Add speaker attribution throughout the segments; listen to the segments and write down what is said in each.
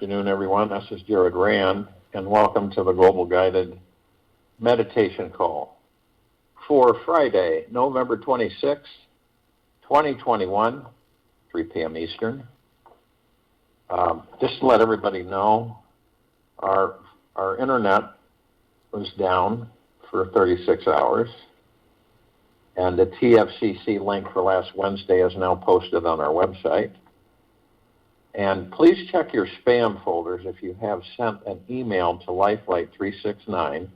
Speaker 1: afternoon, everyone. This is Jared Rand, and welcome to the Global Guided Meditation Call for Friday, November 26, 2021, 3 p.m. Eastern. Just to let everybody know, our internet was down for 36 hours, and the TFCC link for last Wednesday is now posted on our website. And please check your spam folders if you have sent an email to lifelight369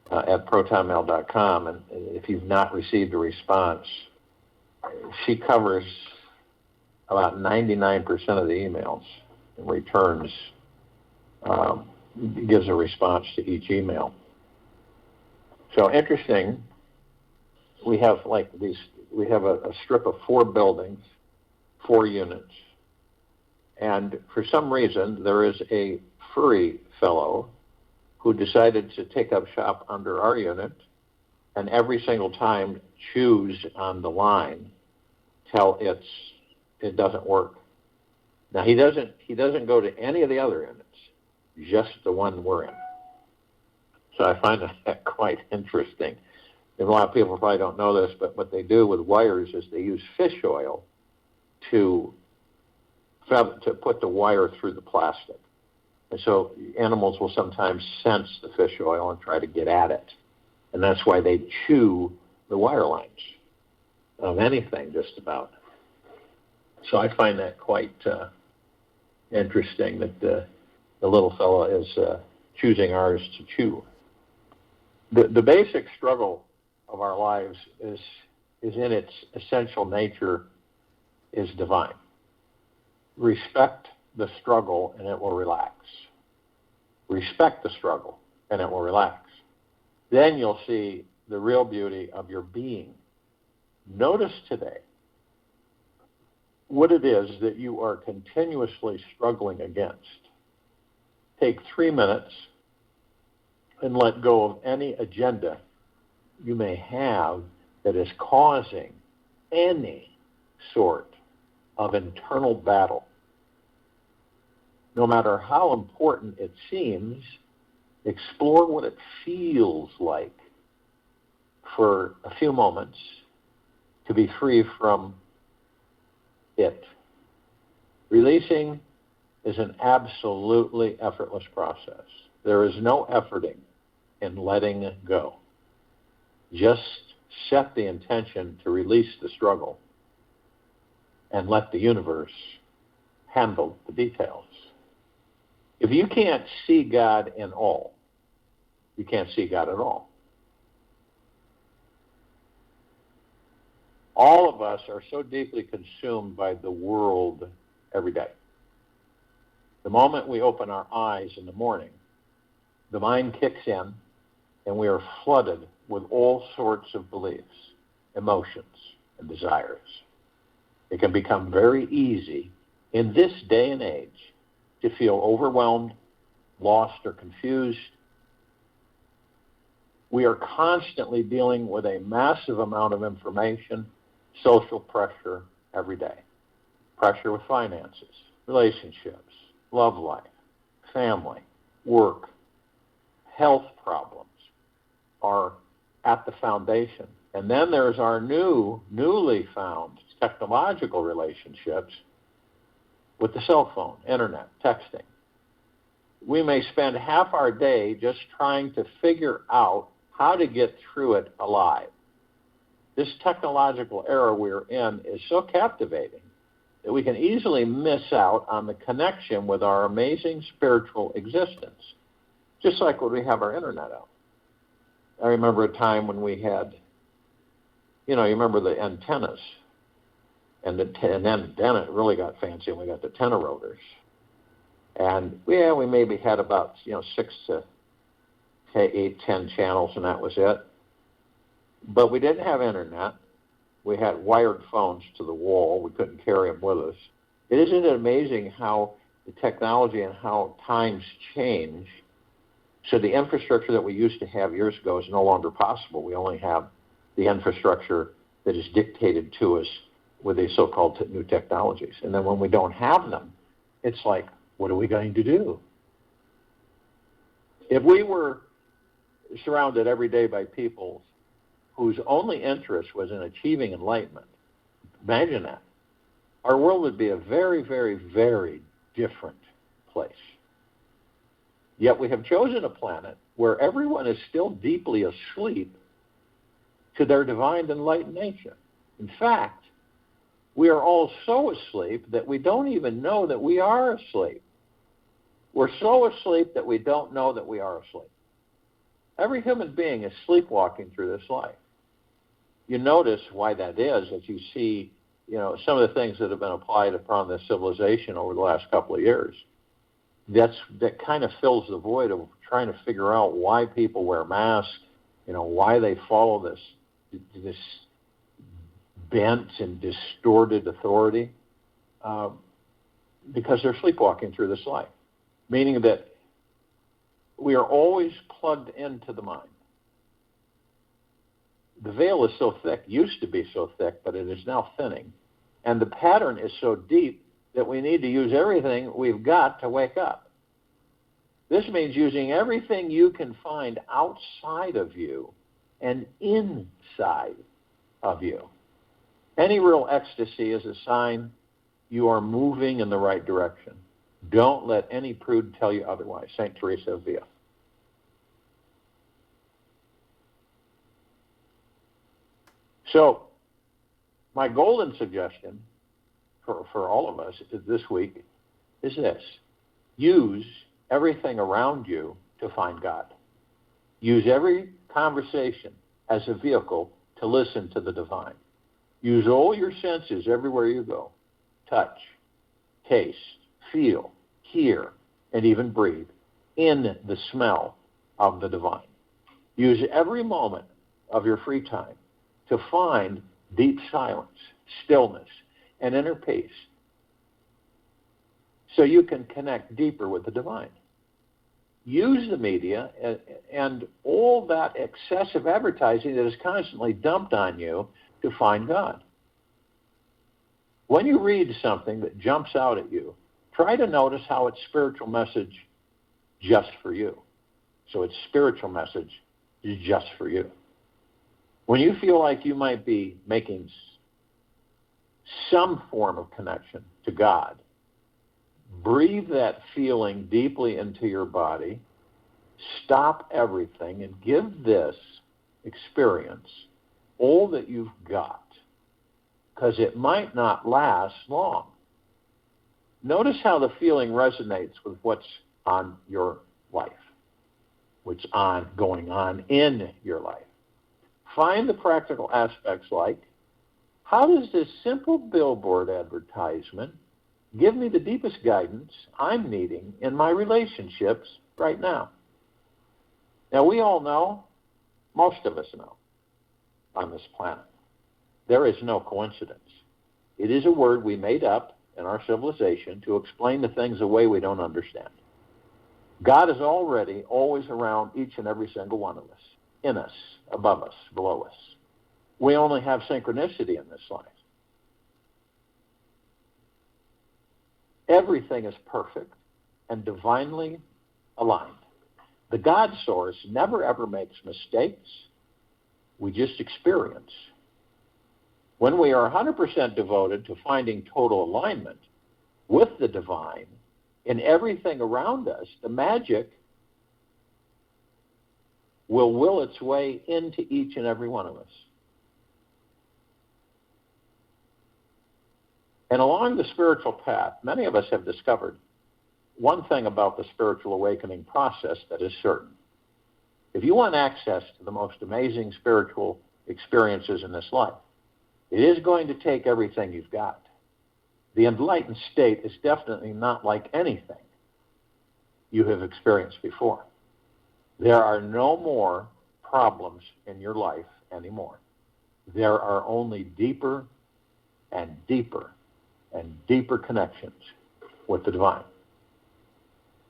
Speaker 1: at protonmail.com. And if you've not received a response, she covers about 99% of the emails and returns, gives a response to each email. So interesting, we have a strip of 4 buildings, 4 units. And for some reason, there is a furry fellow who decided to take up shop under our unit and every single time choose on the line till it doesn't work. Now, he doesn't go to any of the other units, just the one we're in. So I find that quite interesting. And a lot of people probably don't know this, but what they do with wires is they use fish oil to put the wire through the plastic. And so animals will sometimes sense the fish oil and try to get at it. And that's why they chew the wire lines of anything, just about. So I find that quite interesting that the little fellow is choosing ours to chew. The basic struggle of our lives is in its essential nature is divine. Respect the struggle and it will relax. Respect the struggle and it will relax. Then you'll see the real beauty of your being. Notice today what it is that you are continuously struggling against. Take 3 minutes and let go of any agenda you may have that is causing any sort of internal battle. No matter how important it seems, explore what it feels like for a few moments to be free from it. Releasing is an absolutely effortless process. There is no efforting in letting go. Just set the intention to release the struggle and let the universe handle the details. If you can't see God in all, you can't see God at all. All of us are so deeply consumed by the world every day. The moment we open our eyes in the morning, the mind kicks in and we are flooded with all sorts of beliefs, emotions, and desires. It can become very easy in this day and age to feel overwhelmed, lost, or confused. We are constantly dealing with a massive amount of information, social pressure every day. Pressure with finances, relationships, love life, family, work, health problems are at the foundation. And then there's our newly found technological relationships with the cell phone, internet, texting. We may spend half our day just trying to figure out how to get through it alive. This technological era we're in is so captivating that we can easily miss out on the connection with our amazing spiritual existence, just like when we have our internet out. I remember a time when we had, you remember the antennas, and then it really got fancy, and we got the antenna rotors. And we maybe had about 6 to 8, 10 channels, and that was it. But we didn't have internet. We had wired phones to the wall. We couldn't carry them with us. Isn't it amazing how the technology and how times change? So the infrastructure that we used to have years ago is no longer possible. We only have the infrastructure that is dictated to us with these so-called new technologies. And then when we don't have them, it's like, What are we going to do? If we were surrounded every day by people whose only interest was in achieving enlightenment, imagine that. Our world would be a very, very, very different place. Yet we have chosen a planet where everyone is still deeply asleep to their divine enlightened nature. In fact, we are all so asleep that we don't even know that we are asleep. We're so asleep that we don't know that we are asleep. Every human being is sleepwalking through this life. You notice why that is as you see, some of the things that have been applied upon this civilization over the last couple of years. That kind of fills the void of trying to figure out why people wear masks, why they follow this bent and distorted authority, because they're sleepwalking through this life. Meaning that we are always plugged into the mind. The veil is so thick, used to be so thick, but it is now thinning. And the pattern is so deep that we need to use everything we've got to wake up. This means using everything you can find outside of you and inside of you. Any real ecstasy is a sign you are moving in the right direction. Don't let any prude tell you otherwise. St. Teresa of Avila. So, my golden suggestion for all of us this week is this. Use everything around you to find God. Use every conversation as a vehicle to listen to the divine. Use all your senses everywhere you go. Touch, taste, feel, hear, and even breathe in the smell of the divine. Use every moment of your free time to find deep silence, stillness, and inner peace so you can connect deeper with the divine. Use the media and all that excessive advertising that is constantly dumped on you to find God. When you read something that jumps out at you, try to notice how it's spiritual message just for you. So it's spiritual message just for you. When you feel like you might be making some form of connection to God, breathe that feeling deeply into your body, stop everything, and give this experience all that you've got, because it might not last long. Notice how the feeling resonates with what's on your life, what's going on in your life. Find the practical aspects like, how does this simple billboard advertisement give me the deepest guidance I'm needing in my relationships right now? Now, we all know, most of us know, on this planet, there is no coincidence. It is a word we made up in our civilization to explain the things a way we don't understand. God is already always around each and every single one of us, in us, above us, below us. We only have synchronicity in this life. Everything is perfect and divinely aligned. The God source never ever makes mistakes. We just experience. When we are 100% devoted to finding total alignment with the divine in everything around us, the magic will will its way into each and every one of us. And along the spiritual path, many of us have discovered one thing about the spiritual awakening process that is certain. If you want access to the most amazing spiritual experiences in this life, it is going to take everything you've got. The enlightened state is definitely not like anything you have experienced before. There are no more problems in your life anymore. There are only deeper and deeper and deeper connections with the divine.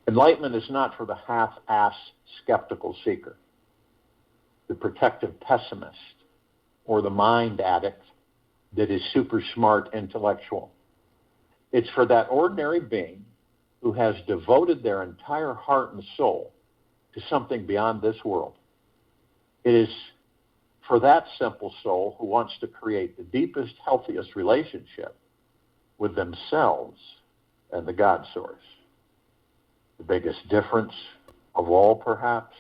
Speaker 1: Enlightenment is not for the half-ass skeptical seeker, the protective pessimist, or the mind addict that is super smart intellectual. It's for that ordinary being who has devoted their entire heart and soul to something beyond this world. It is for that simple soul who wants to create the deepest, healthiest relationship with themselves and the God source. The biggest difference of all, perhaps,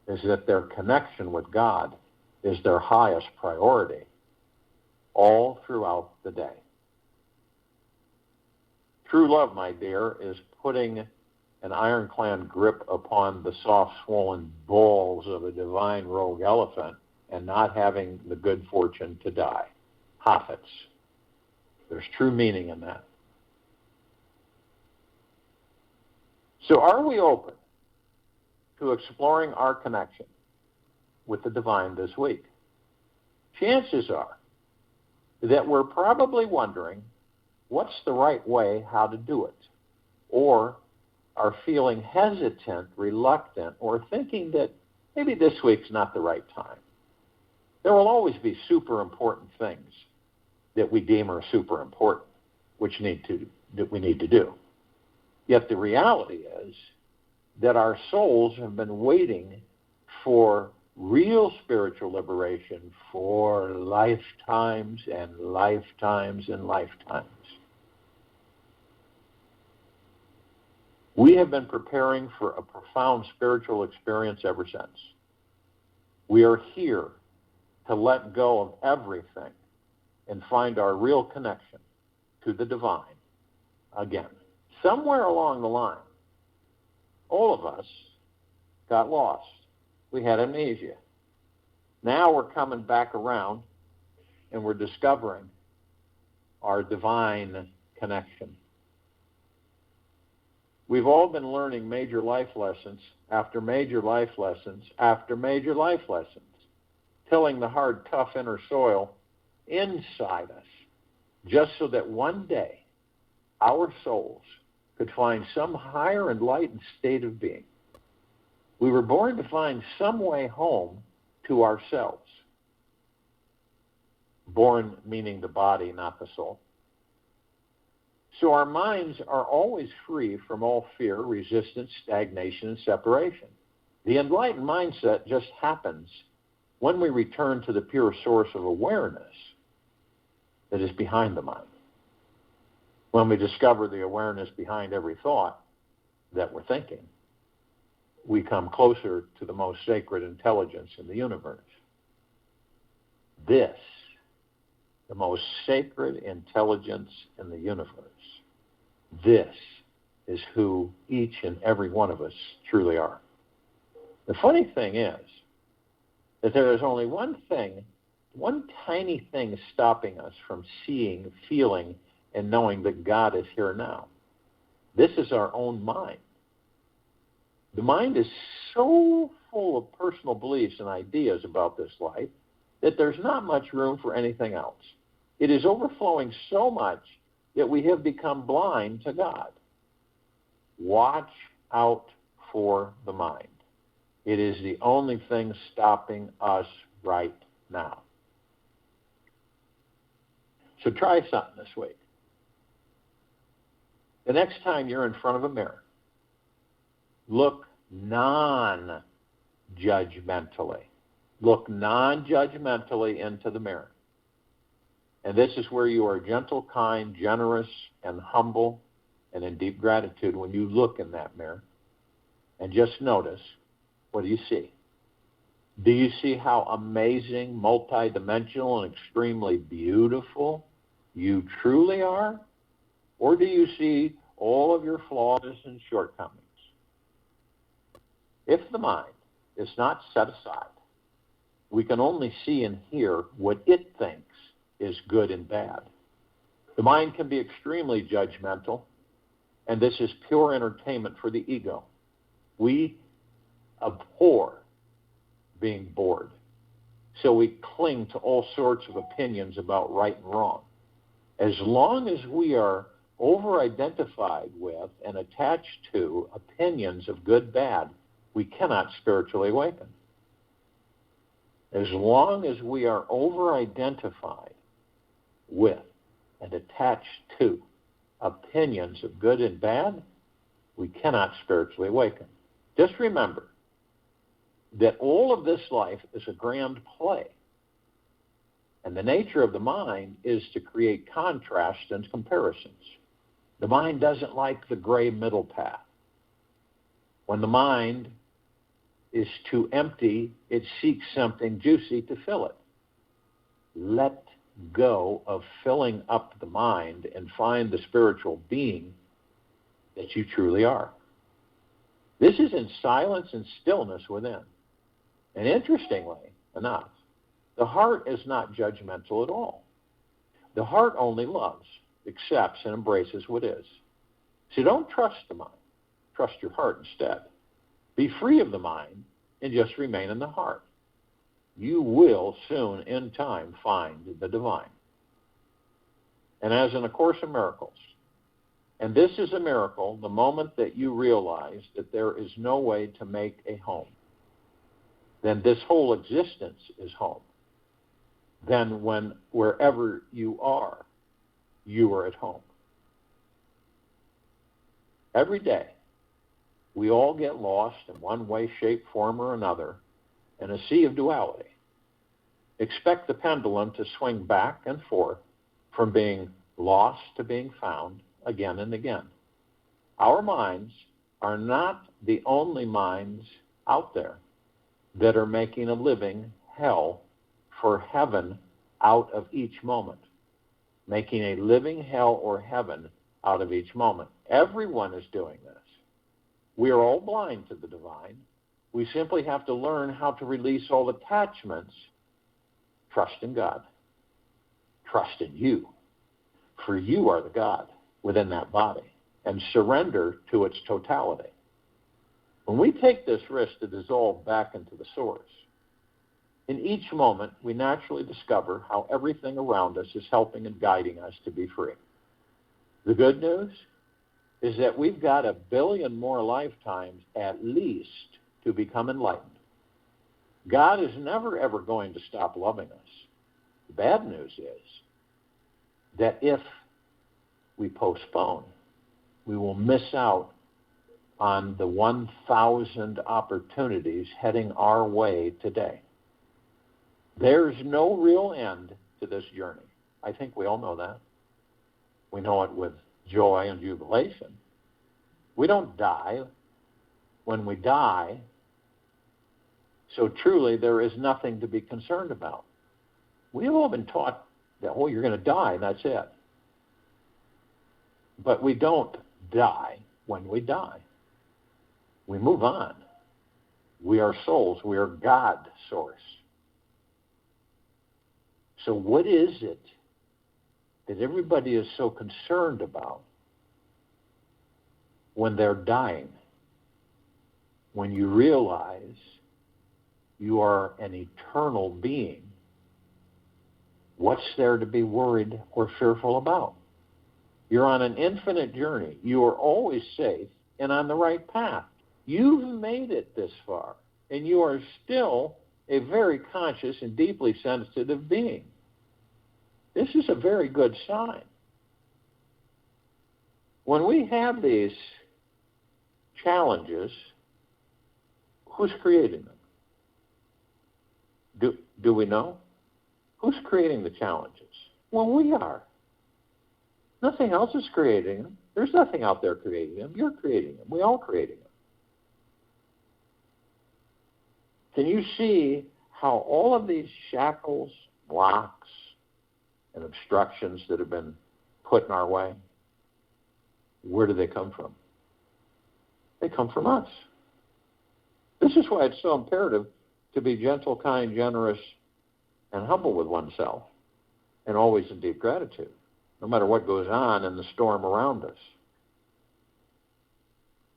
Speaker 1: is that their connection with God is their highest priority all throughout the day. True love, my dear, is putting an ironclad grip upon the soft, swollen balls of a divine rogue elephant and not having the good fortune to die. Hoffets. There's true meaning in that. So are we open to exploring our connection with the divine this week? Chances are that we're probably wondering what's the right way how to do it, or are feeling hesitant, reluctant, or thinking that maybe this week's not the right time. There will always be super important things that we deem are super important, that we need to do. Yet the reality is that our souls have been waiting for real spiritual liberation for lifetimes and lifetimes and lifetimes. We have been preparing for a profound spiritual experience ever since. We are here to let go of everything and find our real connection to the divine again. Somewhere along the line, all of us got lost. We had amnesia. Now we're coming back around and we're discovering our divine connection. We've all been learning major life lessons after major life lessons after major life lessons, tilling the hard, tough inner soil inside us, just so that one day our souls could find some higher enlightened state of being. We were born to find some way home to ourselves. Born meaning the body, not the soul. So our minds are always free from all fear, resistance, stagnation, and separation. The enlightened mindset just happens when we return to the pure source of awareness that is behind the mind. When we discover the awareness behind every thought that we're thinking, we come closer to the most sacred intelligence in the universe. This, the most sacred intelligence in the universe, this is who each and every one of us truly are. The funny thing is that there is only one tiny thing stopping us from seeing, feeling, and knowing that God is here now. This is our own mind. The mind is so full of personal beliefs and ideas about this life that there's not much room for anything else. It is overflowing so much that we have become blind to God. Watch out for the mind. It is the only thing stopping us right now. So try something this week. The next time you're in front of a mirror, look non-judgmentally. Look non-judgmentally into the mirror. And this is where you are gentle, kind, generous, and humble, and in deep gratitude when you look in that mirror. And just notice, what do you see? Do you see how amazing, multidimensional, and extremely beautiful you truly are? Or do you see all of your flaws and shortcomings? If the mind is not set aside, we can only see and hear what it thinks is good and bad. The mind can be extremely judgmental, and this is pure entertainment for the ego. We abhor being bored, so we cling to all sorts of opinions about right and wrong. As long as we are over-identified with and attached to opinions of good, bad, we cannot spiritually awaken. As long as we are over-identified with and attached to opinions of good and bad, we cannot spiritually awaken. Just remember that all of this life is a grand play. And the nature of the mind is to create contrast and comparisons. The mind doesn't like the gray middle path. When the mind is too empty, it seeks something juicy to fill it. Let go of filling up the mind and find the spiritual being that you truly are. This is in silence and stillness within. And interestingly enough, the heart is not judgmental at all. The heart only loves, accepts, and embraces what is. So don't trust the mind. Trust your heart instead. Be free of the mind and just remain in the heart. You will soon, in time, find the divine. And as in A Course in Miracles, and this is a miracle, the moment that you realize that there is no way to make a home, then this whole existence is home. Then wherever you are at home. Every day, we all get lost in one way, shape, form, or another in a sea of duality. Expect the pendulum to swing back and forth from being lost to being found again and again. Our minds are not the only minds out there that are making a living hell for heaven out of each moment. Making a living hell or heaven out of each moment. Everyone is doing this. We are all blind to the divine. We simply have to learn how to release all attachments. Trust in God. Trust in you. For you are the God within that body. And surrender to its totality. When we take this risk to dissolve back into the source, in each moment we naturally discover how everything around us is helping and guiding us to be free. The good news is that we've got 1 billion more lifetimes at least to become enlightened. God is never ever going to stop loving us. The bad news is that if we postpone, we will miss out on the 1,000 opportunities heading our way today. There's no real end to this journey. I think we all know that. We know it with joy and jubilation. We don't die. When we die, so truly there is nothing to be concerned about. We've all been taught that, oh, you're going to die, and that's it. But we don't die when we die. We move on. We are souls. We are God source. So what is it that everybody is so concerned about when they're dying? When you realize you are an eternal being, what's there to be worried or fearful about? You're on an infinite journey. You are always safe and on the right path. You've made it this far, and you are still a very conscious and deeply sensitive being. This is a very good sign. When we have these challenges, who's creating them? Do we know? Who's creating the challenges? Well, we are. Nothing else is creating them. There's nothing out there creating them. You're creating them. We all creating them. Can you see how all of these shackles, blocks, and obstructions that have been put in our way, where do they come from? They come from us. This is why it's so imperative to be gentle, kind, generous, and humble with oneself, and always in deep gratitude, no matter what goes on in the storm around us.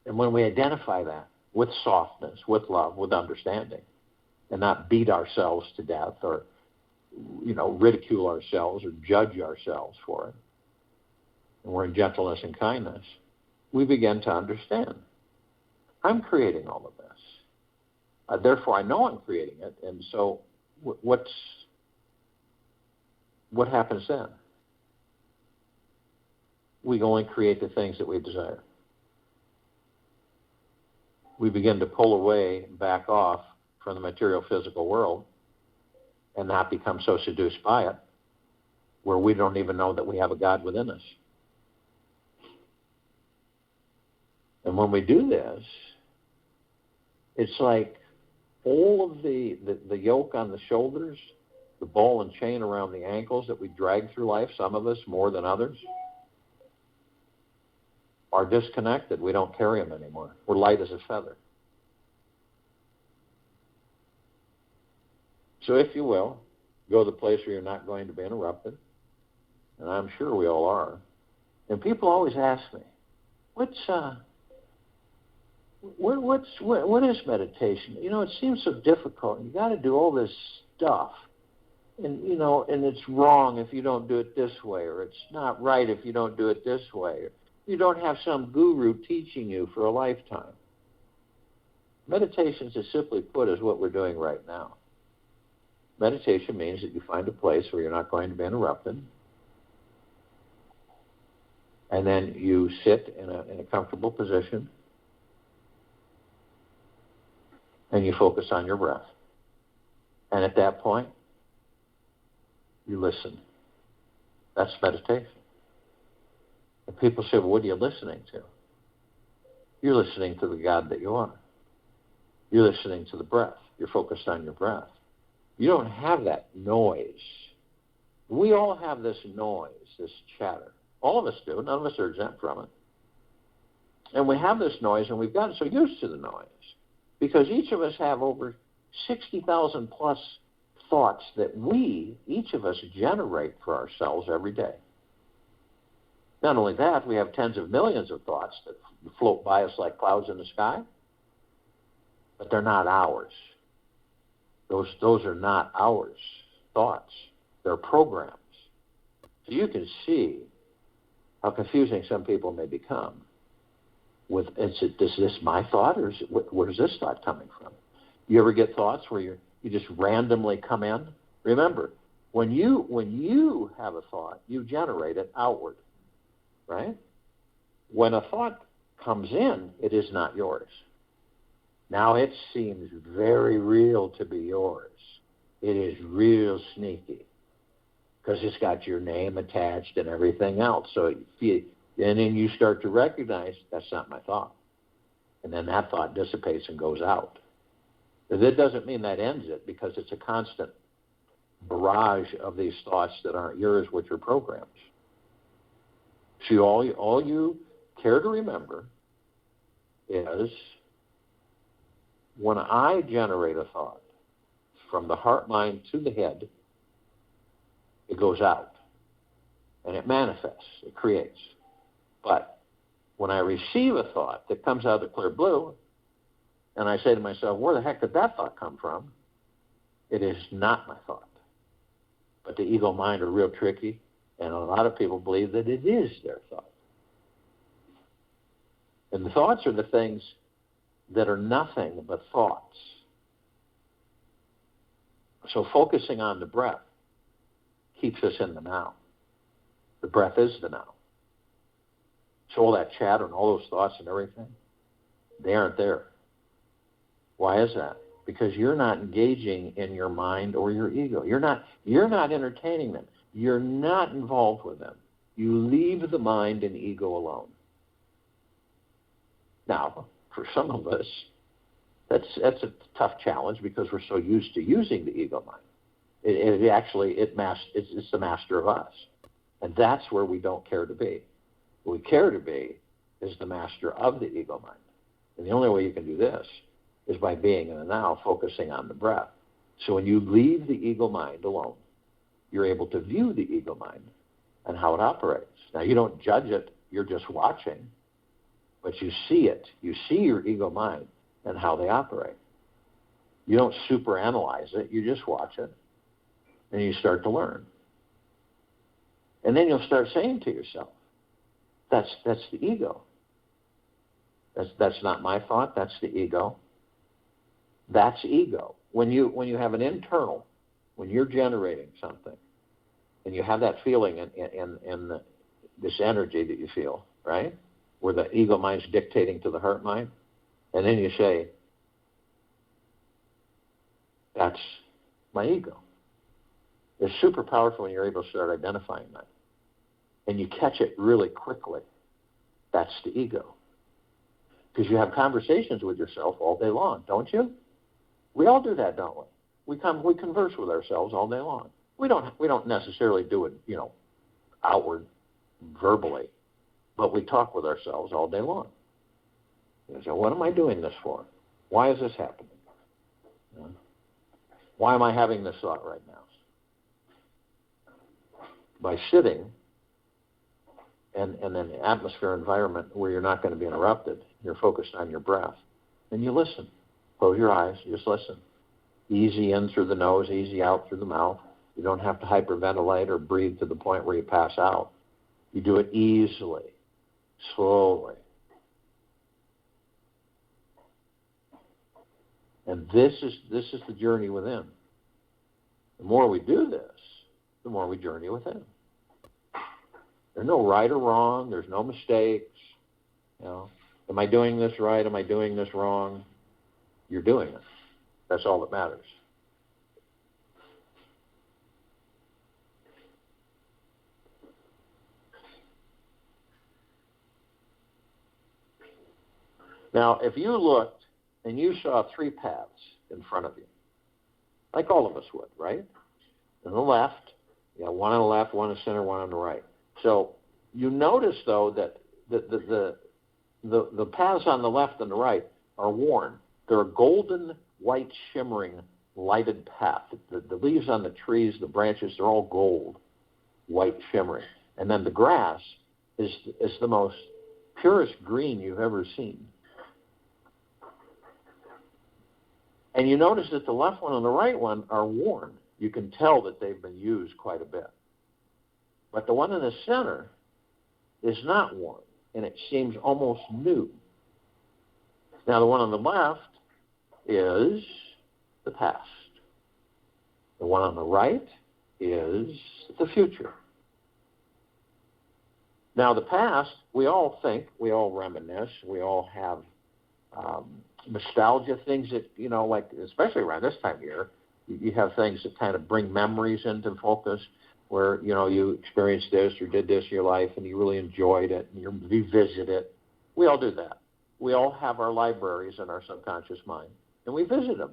Speaker 1: And when we identify that with softness, with love, with understanding, and not beat ourselves to death or, ridicule ourselves or judge ourselves for it, and we're in gentleness and kindness, we begin to understand. I'm creating all of this. Therefore, I know I'm creating it, and so what happens then? We only create the things that we desire. we begin to pull away, back off from the material physical world and not become so seduced by it, where we don't even know that we have a God within us. And when we do this, it's like all of the yoke on the shoulders, the ball and chain around the ankles that we drag through life, some of us more than others, are disconnected. We don't carry them anymore. We're light as a feather. So if you will, go to the place where you're not going to be interrupted, and I'm sure we all are. And people always ask me, what is meditation? You know, it seems so difficult. You got to do all this stuff. And, you know, and it's wrong if you don't do it this way, or it's not right if you don't do it this way. Or you don't have some guru teaching you for a lifetime. Meditation, as simply put, is what we're doing right now. Meditation means that you find a place where you're not going to be interrupted, and then you sit in a comfortable position, and you focus on your breath. And at that point, you listen. That's meditation. And people say, well, what are you listening to? You're listening to the God that you are. You're listening to the breath. You're focused on your breath. You don't have that noise. We all have this noise, this chatter. All of us do. None of us are exempt from it. And we have this noise, and we've gotten so used to the noise because each of us have over 60,000 plus thoughts that each of us, generate for ourselves every day. Not only that, we have tens of millions of thoughts that float by us like clouds in the sky, but they're not ours. Those are not ours thoughts. They're programs. So you can see how confusing some people may become. Is this my thought, or where's this thought coming from? You ever get thoughts where you just randomly come in? Remember, when you have a thought, you generate it outward, right? When a thought comes in, it is not yours. Now it seems very real to be yours. It is real sneaky because it's got your name attached and everything else. And then you start to recognize that's not my thought. And then that thought dissipates and goes out. That doesn't mean that ends it, because it's a constant barrage of these thoughts that aren't yours, which are programs. So all you care to remember is when I generate a thought from the heart mind to the head, it goes out and it manifests, it creates. But when I receive a thought that comes out of the clear blue, and I say to myself, where the heck did that thought come from? It is not my thought. But the ego mind are real tricky, and a lot of people believe that it is their thought. And the thoughts are the things that are nothing but thoughts. So focusing on the breath keeps us in the now. The breath is the now. So all that chatter and all those thoughts and everything, they aren't there. Why is that? Because you're not engaging in your mind or your ego. You're not entertaining them. You're not involved with them. You leave the mind and ego alone. Now, for some of us, that's a tough challenge because we're so used to using the ego mind. It's the master of us. And that's where we don't care to be. What we care to be is the master of the ego mind. And the only way you can do this is by being in the now, focusing on the breath. So when you leave the ego mind alone, you're able to view the ego mind and how it operates. Now, you don't judge it, you're just watching, but you see it. You see your ego mind and how they operate. You don't superanalyze it, you just watch it, and you start to learn. And then you'll start saying to yourself, that's the ego. That's not my thought, that's the ego. That's ego. When you have an internal, when you're generating something, and you have that feeling in this energy that you feel, right? Where the ego mind's dictating to the heart mind, And then you say, that's my ego. It's super powerful when you're able to start identifying that. And you catch it really quickly. That's the ego. Because you have conversations with yourself all day long, don't you? We all do that, don't we? We converse with ourselves all day long. We don't necessarily do it, outward, verbally, but we talk with ourselves all day long. So what am I doing this for? Why is this happening? Why am I having this thought right now? By sitting and in an atmosphere environment where you're not going to be interrupted, you're focused on your breath, and you listen. Close your eyes, just listen. Easy in through the nose, easy out through the mouth. You don't have to hyperventilate or breathe to the point where you pass out. You do it easily, slowly. And this is the journey within. The more we do this, the more we journey within. There's no right or wrong. There's no mistakes. Am I doing this right? Am I doing this wrong? You're doing it. That's all that matters. Now, if you looked and you saw 3 paths in front of you, like all of us would, right? On the left, one on the left, one in the center, one on the right. So you notice, though, that the paths on the left and the right are worn. They're a golden, white, shimmering, lighted path. The leaves on the trees, the branches, they're all gold, white, shimmering. And then the grass is the most purest green you've ever seen. And you notice that the left one and the right one are worn. You can tell that they've been used quite a bit. But the one in the center is not worn, and it seems almost new. Now, the one on the left is the past. The one on the right is the future. Now, the past, we all think, we all reminisce, we all have nostalgia, things that, like, especially around this time of year, you have things that kind of bring memories into focus where, you experienced this or did this in your life and you really enjoyed it and you revisit it. We all do that. We all have our libraries in our subconscious mind, and we visit them.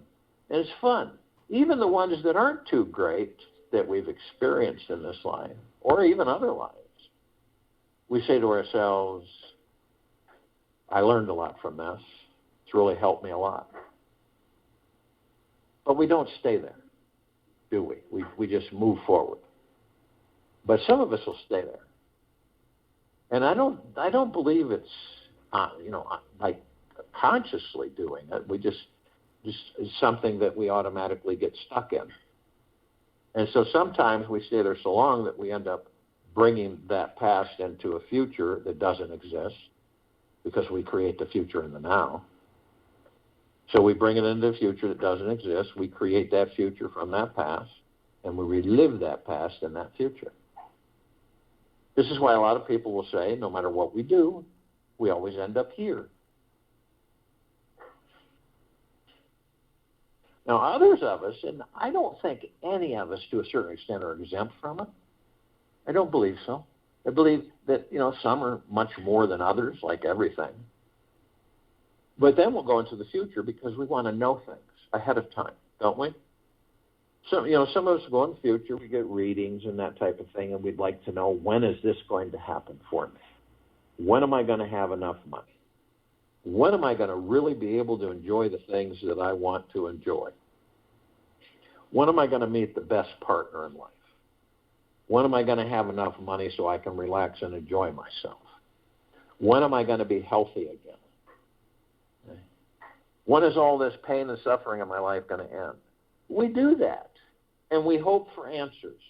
Speaker 1: And it's fun. Even the ones that aren't too great that we've experienced in this life, or even other lives, we say to ourselves, I learned a lot from this. It's really helped me a lot. But we don't stay there, do we? We just move forward. But some of us will stay there. And I don't believe it's like consciously doing it. We just it's something that we automatically get stuck in. And so sometimes we stay there so long that we end up bringing that past into a future that doesn't exist because we create the future in the now. So we bring it into a future that doesn't exist. We create that future from that past, and we relive that past in that future. This is why a lot of people will say, no matter what we do, we always end up here. Now, others of us, and I don't think any of us to a certain extent are exempt from it. I don't believe so. I believe that, some are much more than others, like everything. But then we'll go into the future because we want to know things ahead of time, don't we? So, some of us go in the future, we get readings and that type of thing, and we'd like to know, when is this going to happen for me? When am I going to have enough money? When am I going to really be able to enjoy the things that I want to enjoy? When am I going to meet the best partner in life? When am I going to have enough money so I can relax and enjoy myself? When am I going to be healthy again? Okay. When is all this pain and suffering in my life going to end? We do that, and we hope for answers.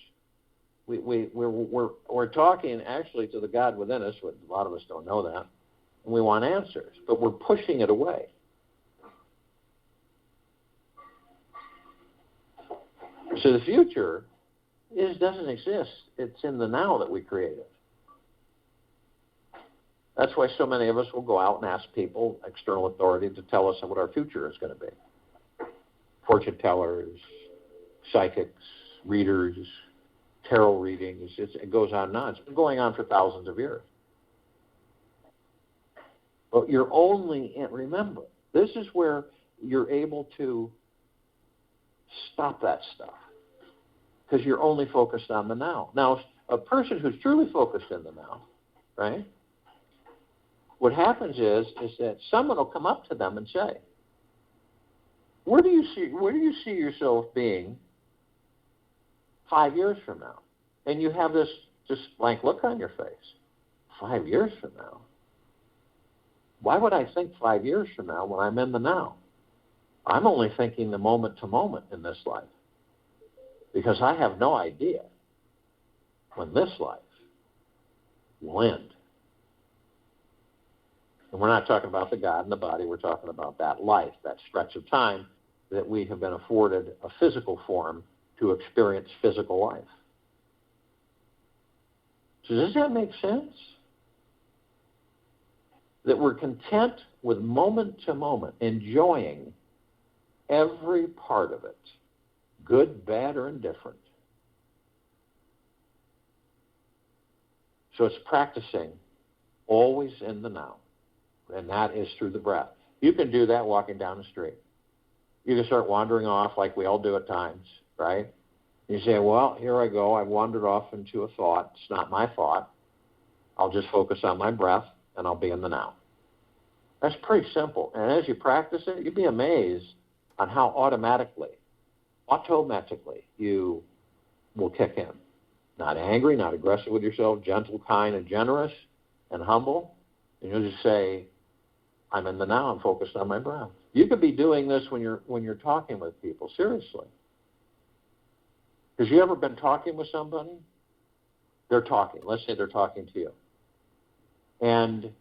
Speaker 1: We're talking actually to the God within us, but a lot of us don't know that, and we want answers, but we're pushing it away. So the future doesn't exist. It's in the now that we create it. That's why so many of us will go out and ask people, external authority, to tell us what our future is going to be. Fortune tellers, psychics, readers, tarot readings, it goes on and on. It's been going on for thousands of years. But you're only, remember, this is where you're able to stop that stuff, because you're only focused on the now. Now, a person who's truly focused in the now, right, what happens is that someone will come up to them and say, where do you see yourself being 5 years from now? And you have this just blank look on your face. 5 years from now? Why would I think 5 years from now when I'm in the now? I'm only thinking the moment to moment in this life, because I have no idea when this life will end. And we're not talking about the God and the body. We're talking about that life, that stretch of time that we have been afforded a physical form to experience physical life. So does that make sense? That we're content with moment to moment, enjoying every part of it, good, bad, or indifferent. So it's practicing always in the now, and that is through the breath. You can do that walking down the street. You can start wandering off like we all do at times, right? You say, well, here I go. I wandered off into a thought. It's not my thought. I'll just focus on my breath, and I'll be in the now. That's pretty simple. And as you practice it, you'd be amazed on how automatically you will kick in. Not angry, not aggressive with yourself, gentle, kind, and generous, and humble. And you'll just say, I'm in the now. I'm focused on my breath. You could be doing this when you're talking with people, seriously. Because you ever been talking with somebody? They're talking. Let's say they're talking to you. And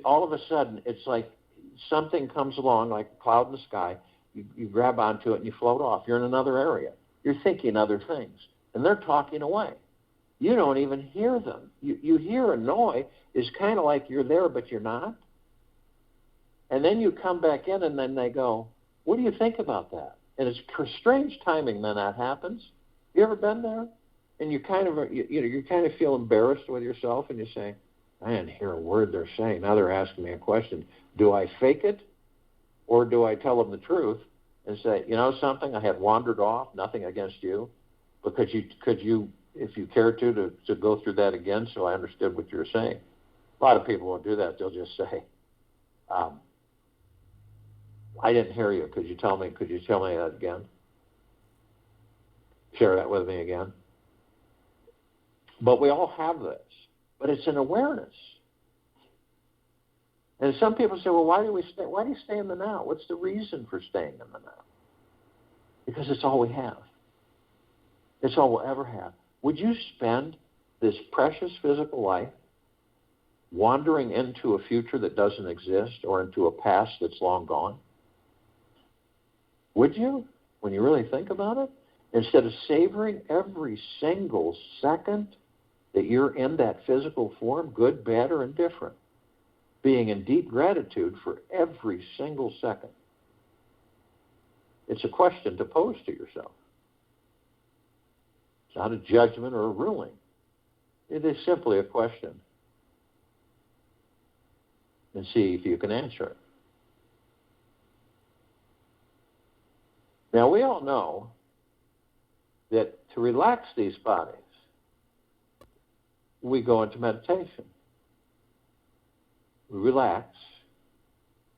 Speaker 1: all of a sudden, it's like something comes along, like a cloud in the sky. You grab onto it and you float off. You're in another area. You're thinking other things. And they're talking away. You don't even hear them. You hear a noise. It's kind of like you're there, but you're not. And then you come back in, and then they go, what do you think about that? And it's strange timing when that happens. You ever been there? And you kind of feel embarrassed with yourself, and you say, I didn't hear a word they're saying. Now they're asking me a question. Do I fake it, or do I tell them the truth and say, you know something, I had wandered off, nothing against you, but could you, if you care to go through that again so I understood what you were saying? A lot of people won't do that. They'll just say, I didn't hear you. Could you tell me that again? Share that with me again. But we all have this. But it's an awareness. And some people say, well, why do you stay in the now? What's the reason for staying in the now? Because it's all we have. It's all we'll ever have. Would you spend this precious physical life wandering into a future that doesn't exist or into a past that's long gone? Would you, when you really think about it? Instead of savoring every single second that you're in that physical form, good, bad, or indifferent, being in deep gratitude for every single second. It's a question to pose to yourself. It's not a judgment or a ruling. It is simply a question. And see if you can answer it. Now, we all know that to relax these bodies, we go into meditation. We relax.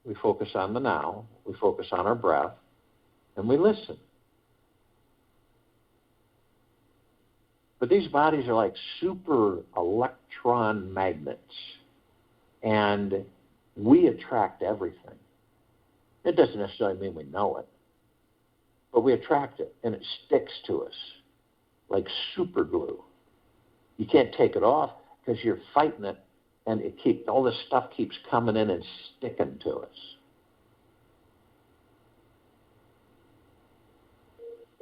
Speaker 1: We focus on the now. We focus on our breath. And we listen. But these bodies are like super electron magnets. And we attract everything. It doesn't necessarily mean we know it. But we attract it, and it sticks to us like super glue. You can't take it off because you're fighting it, and all this stuff keeps coming in and sticking to us.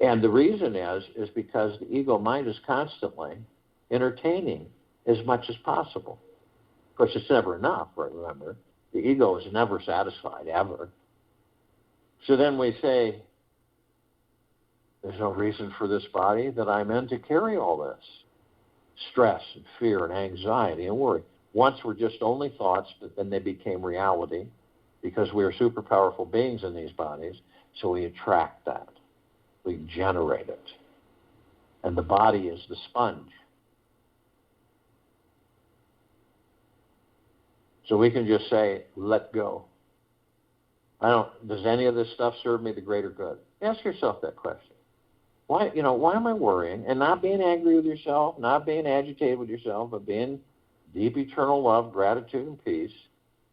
Speaker 1: And the reason is because the ego mind is constantly entertaining as much as possible. Of course, it's never enough, right? Remember, the ego is never satisfied, ever. So then we say, there's no reason for this body that I'm in to carry all this stress and fear and anxiety and worry. Once were just only thoughts, but then they became reality because we are super powerful beings in these bodies, so we attract that. We generate it. And the body is the sponge. So we can just say, let go. Does any of this stuff serve me the greater good? Ask yourself that question. Why am I worrying? And not being angry with yourself, not being agitated with yourself, but being deep eternal love, gratitude, and peace,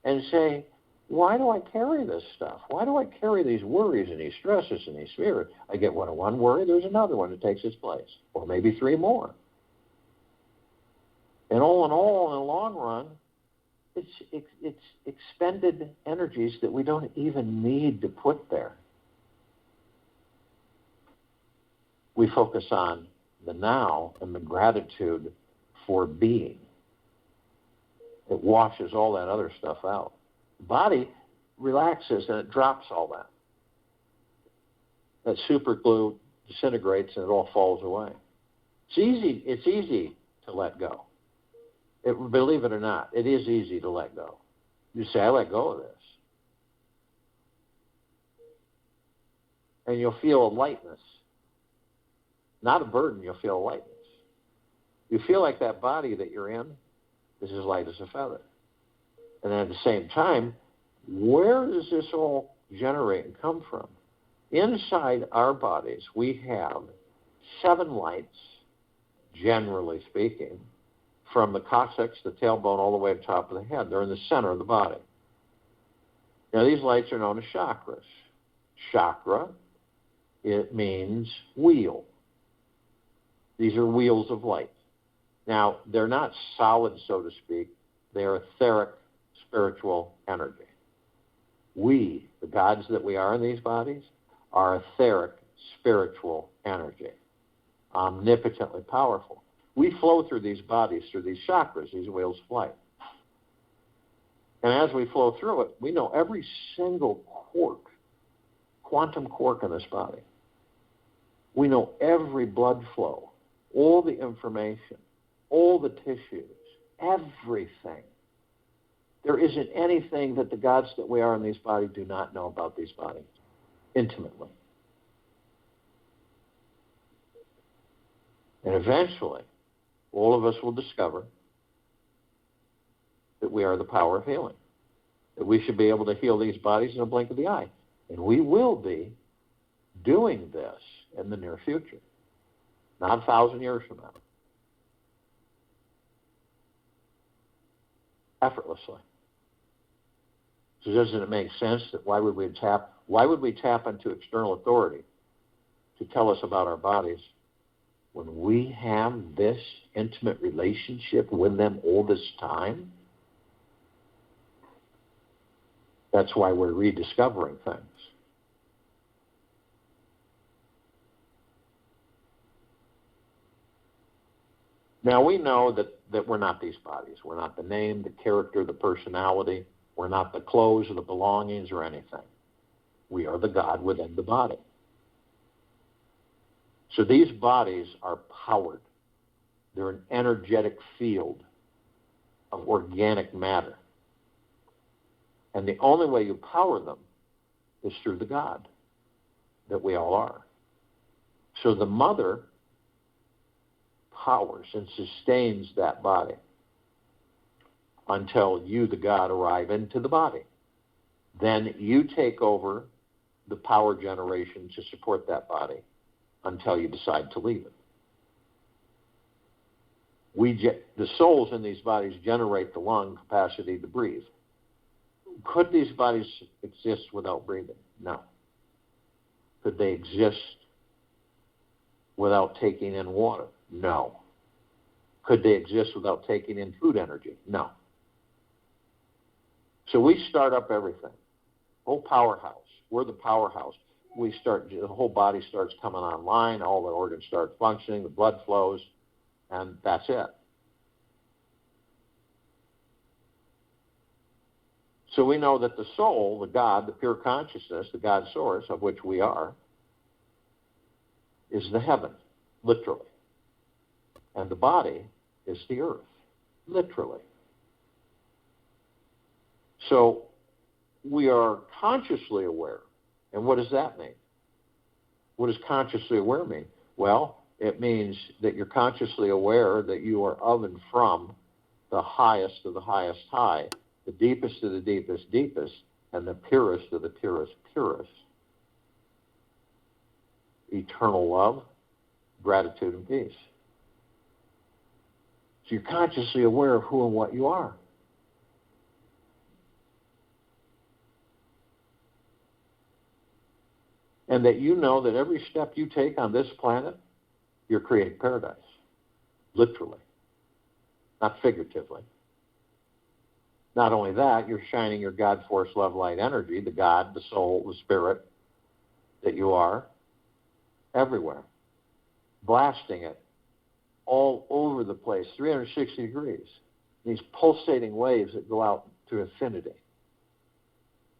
Speaker 1: and say, why do I carry this stuff? Why do I carry these worries and these stresses and these fears? I get one worry, there's another one that takes its place, or maybe three more. And all in the long run, it's expended energies that we don't even need to put there. We focus on the now and the gratitude for being. It washes all that other stuff out. The body relaxes and it drops all that. That super glue disintegrates and it all falls away. It's easy to let go. Believe it or not, it is easy to let go. You say, I let go of this. And you'll feel a lightness. Not a burden, you'll feel a lightness. You feel like that body that you're in is as light as a feather. And then at the same time, where does this all generate and come from? Inside our bodies, we have 7 lights, generally speaking, from the coccyx, the tailbone, all the way to the top of the head. They're in the center of the body. Now, these lights are known as chakras. Chakra, it means wheel. These are wheels of light. Now, they're not solid, so to speak. They're etheric, spiritual energy. We, the gods that we are in these bodies, are etheric, spiritual energy, omnipotently powerful. We flow through these bodies, through these chakras, these wheels of light. And as we flow through it, we know every single quantum quark in this body. We know every blood flow, all the information, all the tissues, everything. There isn't anything that the gods that we are in these bodies do not know about these bodies intimately. And eventually, all of us will discover that we are the power of healing, that we should be able to heal these bodies in a blink of the eye. And we will be doing this in the near future, not 1,000 years from now. Effortlessly. So doesn't it make sense that why would we tap into external authority to tell us about our bodies when we have this intimate relationship with them all this time? That's why we're rediscovering things. Now, we know that we're not these bodies. We're not the name, the character, the personality. We're not the clothes or the belongings or anything. We are the God within the body. So these bodies are powered. They're an energetic field of organic matter. And the only way you power them is through the God that we all are. So the mother powers and sustains that body until you, the God, arrive into the body. Then you take over the power generation to support that body until you decide to leave it. The souls in these bodies generate the lung capacity to breathe. Could these bodies exist without breathing? No. Could they exist without taking in water? No. Could they exist without taking in food energy? No. So we start up everything. Whole powerhouse. We're the powerhouse. The whole body starts coming online, all the organs start functioning, the blood flows, and that's it. So we know that the soul, the God, the pure consciousness, the God source of which we are, is the heaven, literally. And the body is the earth, literally. So we are consciously aware. And what does that mean? What does consciously aware mean? Well, it means that you're consciously aware that you are of and from the highest of the highest high, the deepest of the deepest deepest, and the purest of the purest purest. Eternal love, gratitude, and peace. So you're consciously aware of who and what you are. And that you know that every step you take on this planet, you're creating paradise. Literally. Not figuratively. Not only that, you're shining your God force, love, light, energy, the God, the soul, the spirit that you are, everywhere. Blasting it all over the place, 360 degrees. These pulsating waves that go out to infinity.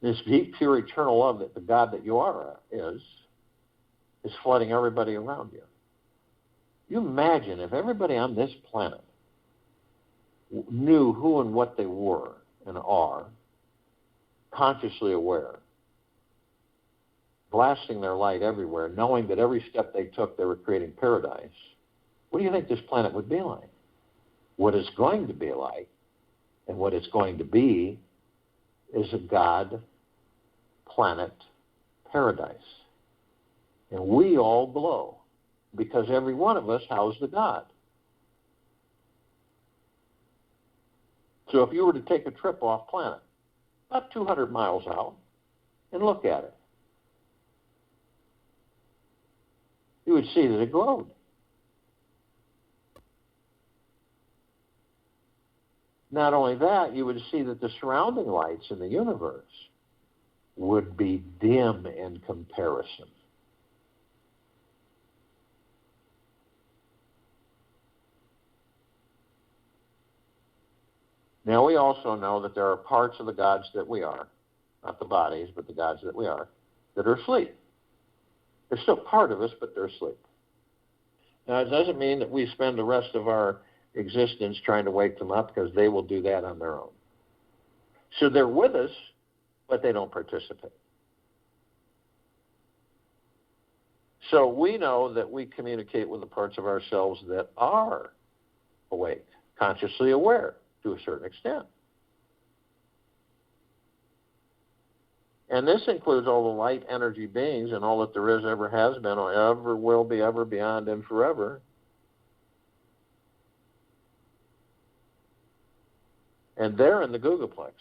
Speaker 1: This deep, pure, eternal love that the God that you are is flooding everybody around you. You imagine if everybody on this planet knew who and what they were and are, consciously aware, blasting their light everywhere, knowing that every step they took they were creating paradise, what do you think this planet would be like? What it's going to be like and what it's going to be is a God planet paradise. And we all glow because every one of us housed a God. So if you were to take a trip off planet, about 200 miles out, and look at it, you would see that it glowed. Not only that, you would see that the surrounding lights in the universe would be dim in comparison. Now, we also know that there are parts of the gods that we are, not the bodies, but the gods that we are, that are asleep. They're still part of us, but they're asleep. Now, it doesn't mean that we spend the rest of our existence trying to wake them up, because they will do that on their own. So they're with us, but they don't participate. So we know that we communicate with the parts of ourselves that are awake, consciously aware to a certain extent. And this includes all the light energy beings and all that there is, ever has been, or ever will be, ever beyond, and forever. And they're in the Gugaplexes.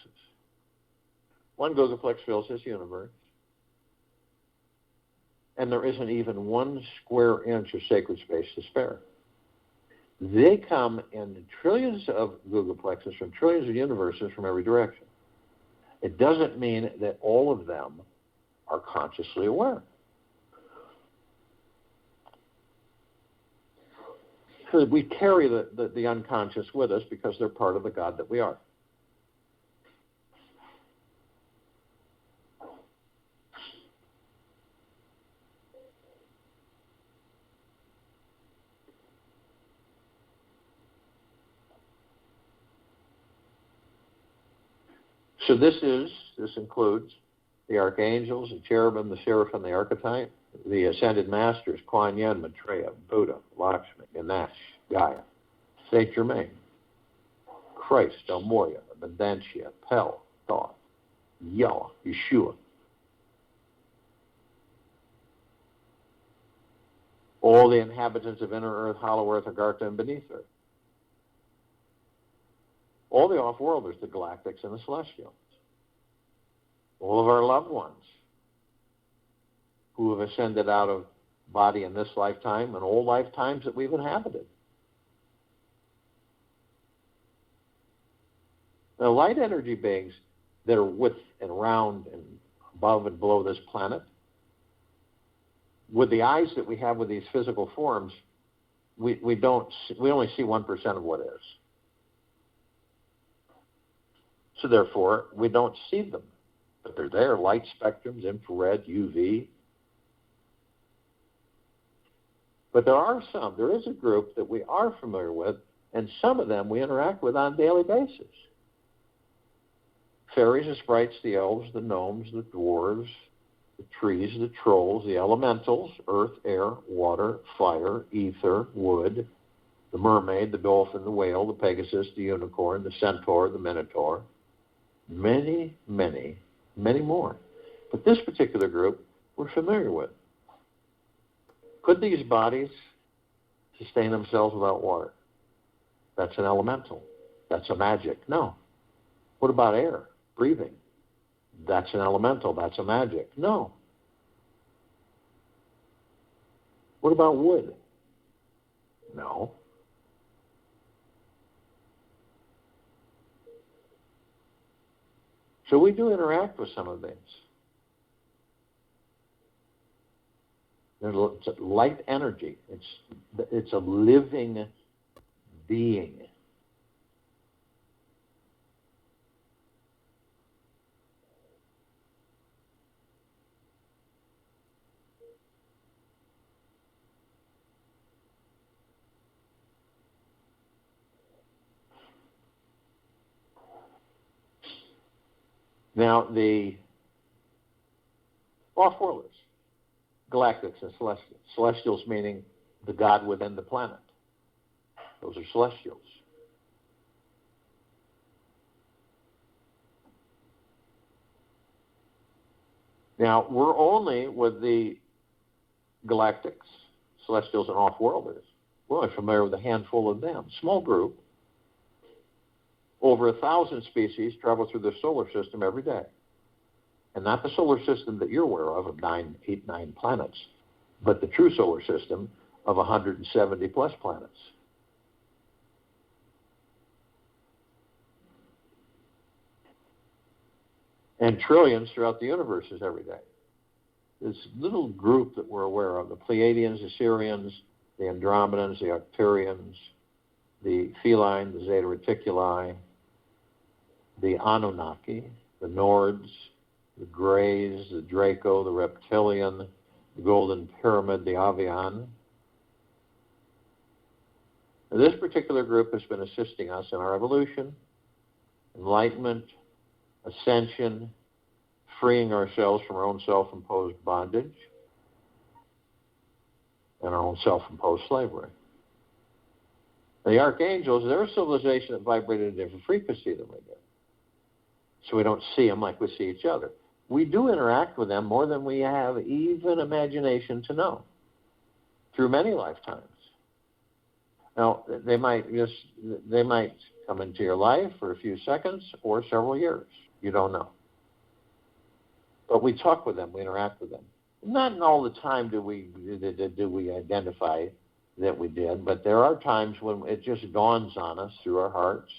Speaker 1: One Gugaplex fills this universe. And there isn't even 1 square inch of sacred space to spare. They come in trillions of Gugaplexes from trillions of universes from every direction. It doesn't mean that all of them are consciously aware. So we carry the unconscious with us because they're part of the God that we are. So this includes the archangels, the cherubim, the seraphim, the archetype, the ascended masters, Kuan Yin, Maitreya, Buddha, Lakshmi, Ganesh, Gaia, Saint Germain, Christ, El Morya, Abundantia, Pel, Thoth, Yah, Yeshua. All the inhabitants of inner earth, hollow earth, Agartha, and beneath earth. All the off-worlders, the galactics and the celestials. All of our loved ones who have ascended out of body in this lifetime and all lifetimes that we've inhabited. The light energy beings that are with and around and above and below this planet, with the eyes that we have with these physical forms, we only see 1% of what is. So therefore, we don't see them. But they're there, light spectrums, infrared, UV. But there is a group that we are familiar with, and some of them we interact with on a daily basis. Fairies, the sprites, the elves, the gnomes, the dwarves, the trees, the trolls, the elementals, earth, air, water, fire, ether, wood, the mermaid, the dolphin, the whale, the pegasus, the unicorn, the centaur, the minotaur. Many, many, many more. But this particular group we're familiar with. Could these bodies sustain themselves without water? That's an elemental. That's a magic. No. What about air? Breathing. That's an elemental. That's a magic. No. What about wood? No. So we do interact with some of these. It's light energy. It's a living being. Now, the off-worlders, galactics and celestials. Celestials meaning the God within the planet. Those are celestials. Now, we're only with the galactics, celestials, and off-worlders. We're only familiar with a handful of them. Small group. Over 1,000 species travel through the solar system every day. And not the solar system that you're aware of 9 planets, but the true solar system of 170 plus planets. And trillions throughout the universes every day. This little group that we're aware of, the Pleiadians, the Sirians, the Andromedans, the Arcturians, the Feline, the Zeta Reticuli, the Anunnaki, the Nords, the Greys, the Draco, the Reptilian, the Golden Pyramid, the Avian. Now, this particular group has been assisting us in our evolution, enlightenment, ascension, freeing ourselves from our own self-imposed bondage and our own self-imposed slavery. The archangels, they're a civilization that vibrated at a different frequency than we do. So we don't see them like we see each other. We do interact with them more than we have even imagination to know through many lifetimes. Now, they might come into your life for a few seconds or several years. You don't know. But we talk with them, we interact with them. Not all the time do we identify that we did, but there are times when it just dawns on us through our hearts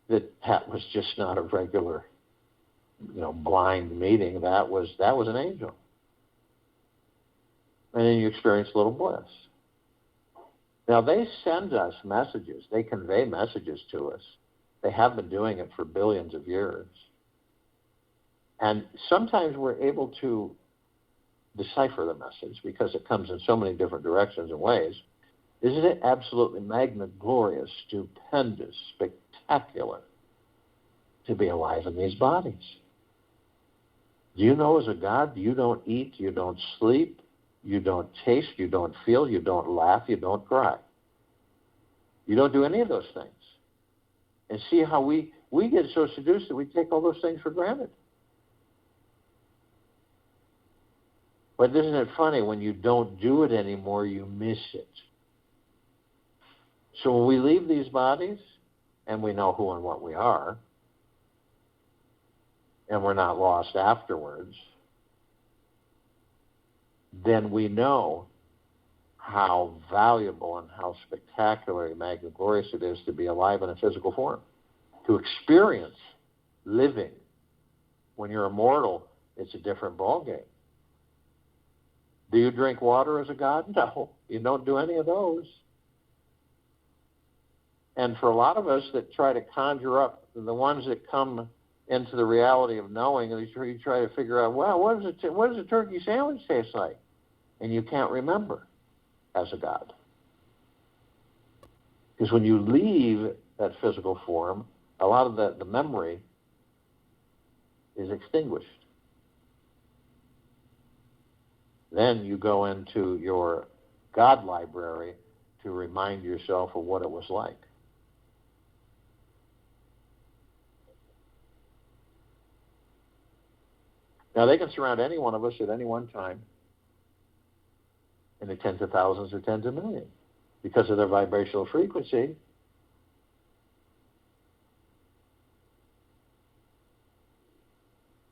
Speaker 1: that was just not a regular, blind meeting. That was an angel. And then you experience a little bliss. Now, they send us messages. They convey messages to us. They have been doing it for billions of years. And sometimes we're able to decipher the message because it comes in so many different directions and ways. Isn't it absolutely glorious, stupendous, spectacular to be alive in these bodies? Do you know as a God, you don't eat, you don't sleep, you don't taste, you don't feel, you don't laugh, you don't cry. You don't do any of those things. And see how we get so seduced that we take all those things for granted. But isn't it funny, when you don't do it anymore, you miss it. So when we leave these bodies, and we know who and what we are, and we're not lost afterwards, then we know how valuable and how spectacularly glorious it is to be alive in a physical form, to experience living. When you're immortal, it's a different ballgame. Do you drink water as a God? No, you don't do any of those. And for a lot of us that try to conjure up, the ones that come into the reality of knowing, and you try to figure out, well, what does a turkey sandwich taste like? And you can't remember as a God. Because when you leave that physical form, a lot of the memory is extinguished. Then you go into your God library to remind yourself of what it was like. Now, they can surround any one of us at any one time in the tens of thousands or tens of millions because of their vibrational frequency.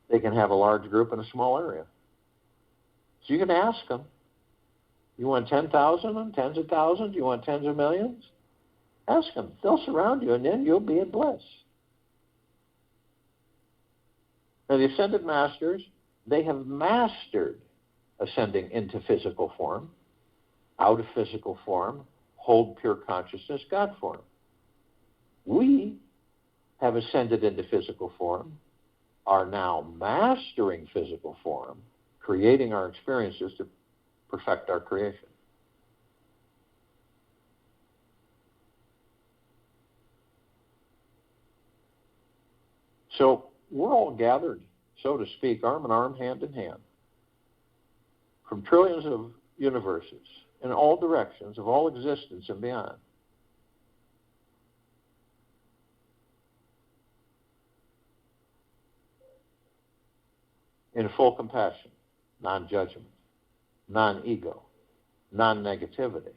Speaker 1: They can have a large group in a small area. So you can ask them, you want 10,000 and tens of thousands? You want tens of millions? Ask them. They'll surround you, and then you'll be in bliss. Now, the Ascended Masters, they have mastered ascending into physical form, out of physical form, hold pure consciousness, God form. We have ascended into physical form, are now mastering physical form, creating our experiences to perfect our creation. So we're all gathered, so to speak, arm in arm, hand in hand, from trillions of universes in all directions of all existence and beyond. In full compassion, non-judgment, non-ego, non-negativity,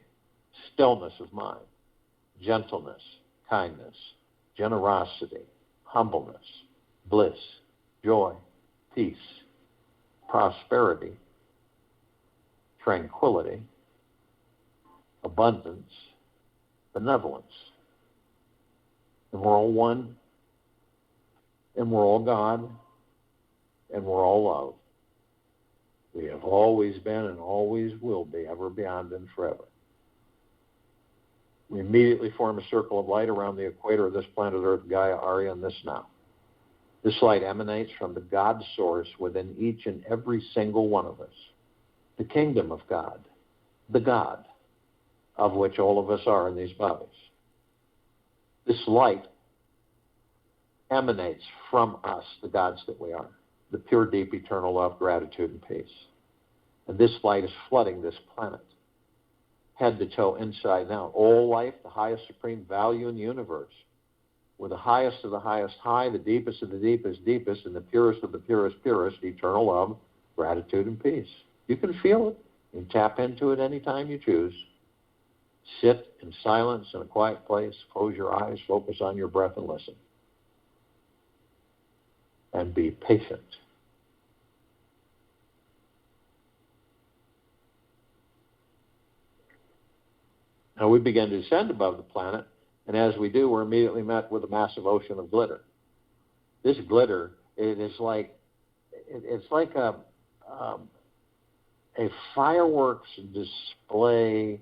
Speaker 1: stillness of mind, gentleness, kindness, generosity, humbleness, bliss, joy, peace, prosperity, tranquility, abundance, benevolence. And we're all one, and we're all God, and we're all love. We have always been and always will be, ever, beyond, and forever. We immediately form a circle of light around the equator of this planet Earth, Gaia, Arya, and this now. This light emanates from the God source within each and every single one of us. The kingdom of God, the God, of which all of us are in these bodies. This light emanates from us, the gods that we are, the pure, deep, eternal love, gratitude, and peace. And this light is flooding this planet, head to toe, inside and out. All life, the highest supreme value in the universe, with the highest of the highest high, the deepest of the deepest deepest, and the purest of the purest purest, eternal love, gratitude, and peace. You can feel it. You can tap into it anytime you choose. Sit in silence in a quiet place, close your eyes, focus on your breath, and listen. And be patient. Now we begin to ascend above the planet, and as we do, we're immediately met with a massive ocean of glitter. This glitter, it's like a fireworks display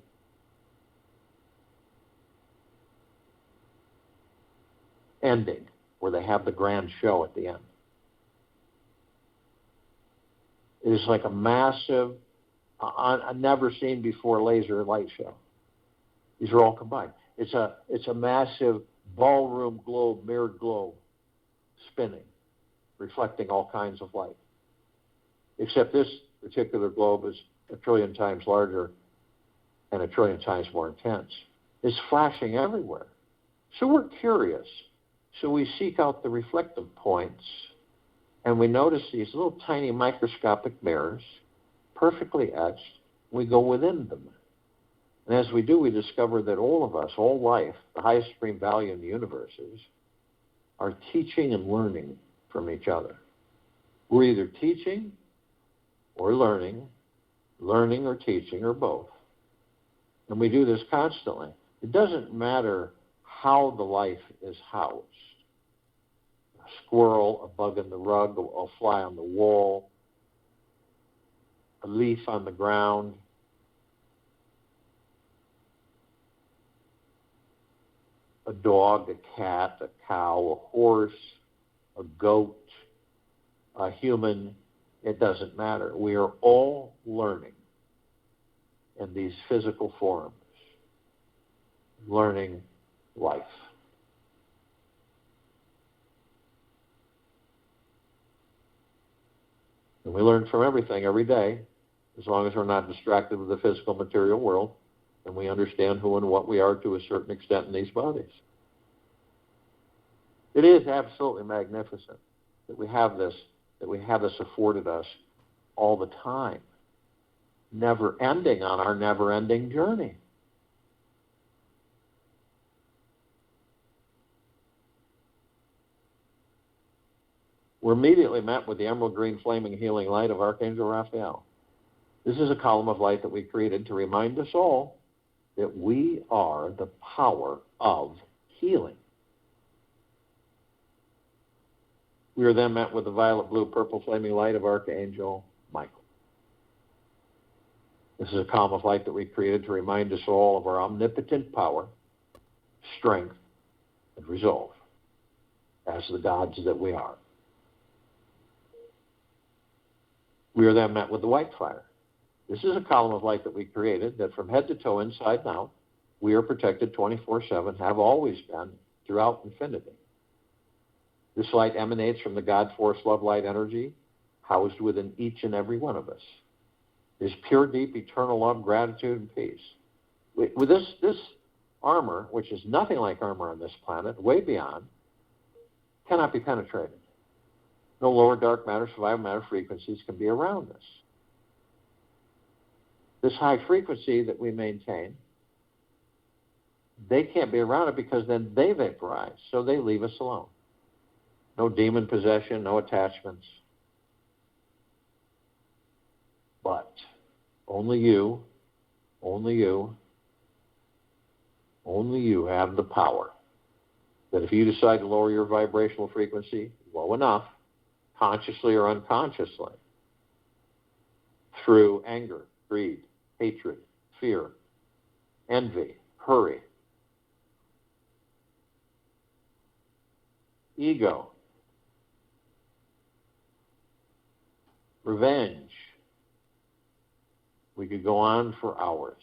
Speaker 1: ending, where they have the grand show at the end. It is like a massive, a never-seen-before laser light show. These are all combined. It's a massive ballroom globe, mirrored globe, spinning, reflecting all kinds of light. Except this particular globe is 1 trillion times larger and 1 trillion times more intense. It's flashing everywhere. So we're curious. So we seek out the reflective points, and we notice these little tiny microscopic mirrors, perfectly etched. We go within them. And as we do, we discover that all of us, all life, the highest supreme value in the universes, are teaching and learning from each other. We're either teaching or learning or teaching, or both. And we do this constantly. It doesn't matter how the life is housed. A squirrel, a bug in the rug, a fly on the wall, a leaf on the ground, a a dog, a cat, a cow, a horse, a goat, a human, it doesn't matter. We are all learning in these physical forms, learning life. And we learn from everything every day, as long as we're not distracted with the physical material world, and we understand who and what we are to a certain extent in these bodies. It is absolutely magnificent that we have this afforded us all the time, never ending on our never-ending journey. We're immediately met with the emerald green flaming healing light of Archangel Raphael. This is a column of light that we created to remind us all that we are the power of healing. We are then met with the violet, blue, purple flaming light of Archangel Michael. This is a column of light that we created to remind us all of our omnipotent power, strength, and resolve as the gods that we are. We are then met with the white fire. This is a column of light that we created that from head to toe, inside and out, we are protected 24/7, have always been throughout infinity. This light emanates from the God Force Love Light energy housed within each and every one of us. It is pure, deep, eternal love, gratitude, and peace. With this armor, which is nothing like armor on this planet, way beyond, cannot be penetrated. No lower dark matter, survival matter frequencies can be around us. This high frequency that we maintain, they can't be around it because then they vaporize, so they leave us alone. No demon possession, no attachments. But only you have the power that if you decide to lower your vibrational frequency low enough, consciously or unconsciously, through anger, greed, hatred, fear, envy, hurry, ego, revenge. We could go on for hours.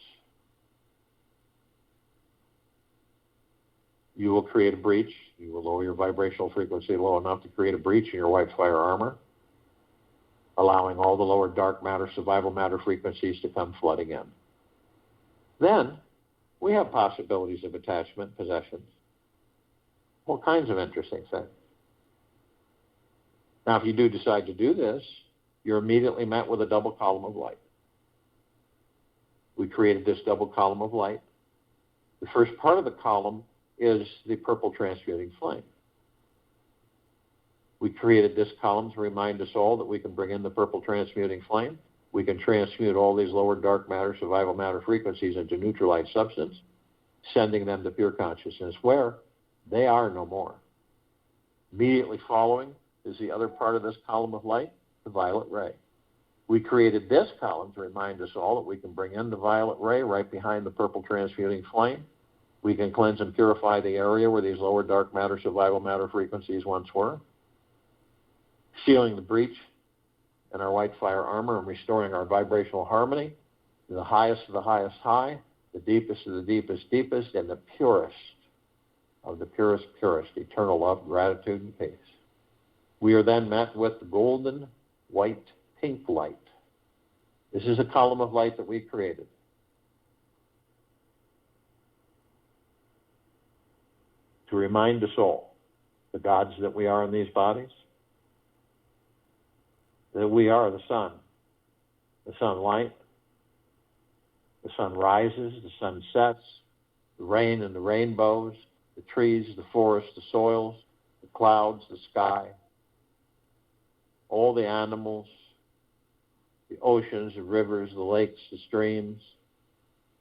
Speaker 1: You will create a breach. You will lower your vibrational frequency low enough to create a breach in your white fire armor, allowing all the lower dark matter, survival matter frequencies to come flooding in. Then we have possibilities of attachment, possessions, all kinds of interesting things. Now, if you do decide to do this, you're immediately met with a double column of light. We created this double column of light. The first part of the column is the purple transmuting flame. We created this column to remind us all that we can bring in the purple transmuting flame. We can transmute all these lower dark matter, survival matter frequencies into neutral light substance, sending them to pure consciousness where they are no more. Immediately following is the other part of this column of light, the violet ray. We created this column to remind us all that we can bring in the violet ray right behind the purple transmuting flame. We can cleanse and purify the area where these lower dark matter, survival matter frequencies once were, sealing the breach in our white fire armor and restoring our vibrational harmony to the highest of the highest high, the deepest of the deepest deepest, and the purest of the purest purest, eternal love, gratitude, and peace. We are then met with the golden, white, pink light. This is a column of light that we created. To remind us all, the gods that we are in these bodies, that we are the sun light, the sun rises, the sun sets, the rain and the rainbows, the trees, the forests, the soils, the clouds, the sky, all the animals, the oceans, the rivers, the lakes, the streams.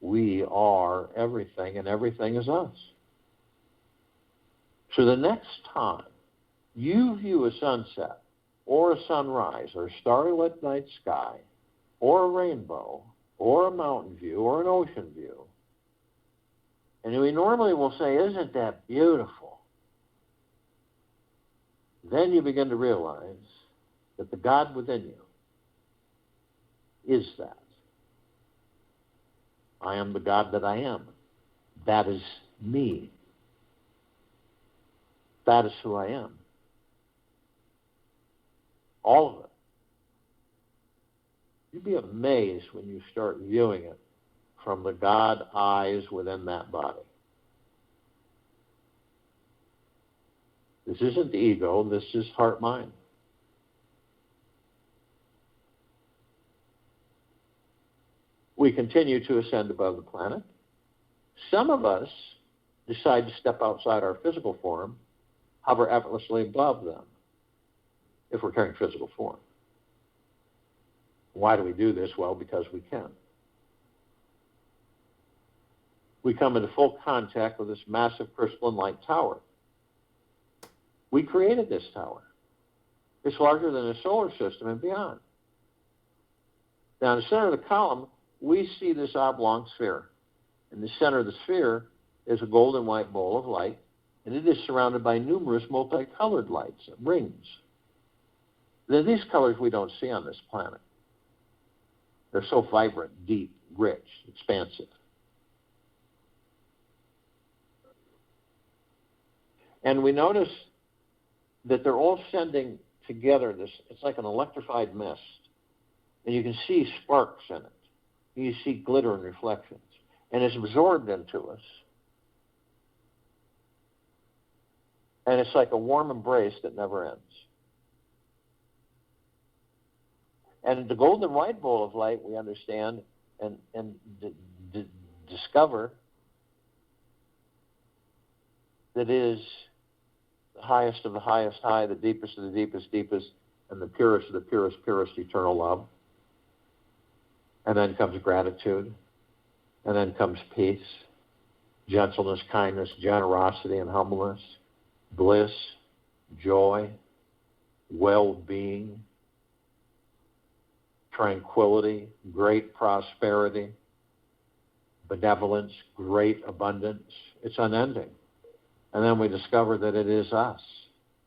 Speaker 1: We are everything, and everything is us. So the next time you view a sunset or a sunrise or a starry-lit night sky or a rainbow or a mountain view or an ocean view, And we normally will say, isn't that beautiful? Then you begin to realize that the God within you is that. I am the God that I am. That is me. That is who I am. All of it. You'd be amazed when you start viewing it from the God eyes within that body. This isn't the ego, this is heart-mind. We continue to ascend above the planet. Some of us decide to step outside our physical form, hover effortlessly above them, if we're carrying physical form. Why do we do this? Well, because we can. We come into full contact with this massive crystalline light tower. We created this tower. It's larger than the solar system and beyond. Now, in the center of the column, we see this oblong sphere. In the center of the sphere is a golden white bowl of light, and it is surrounded by numerous multicolored lights, rings. Now, these colors we don't see on this planet. They're so vibrant, deep, rich, expansive. And we notice that they're all sending together this, it's like an electrified mist. And you can see sparks in it. You see glitter and reflections. And it's absorbed into us. And it's like a warm embrace that never ends. And the golden white bowl of light, we understand and discover that is the highest of the highest high, the deepest of the deepest deepest, and the purest of the purest purest eternal love. And then comes gratitude. And then comes peace, gentleness, kindness, generosity, and humbleness, bliss, joy, well-being, tranquility, great prosperity, benevolence, great abundance. It's unending. And then we discover that it is us.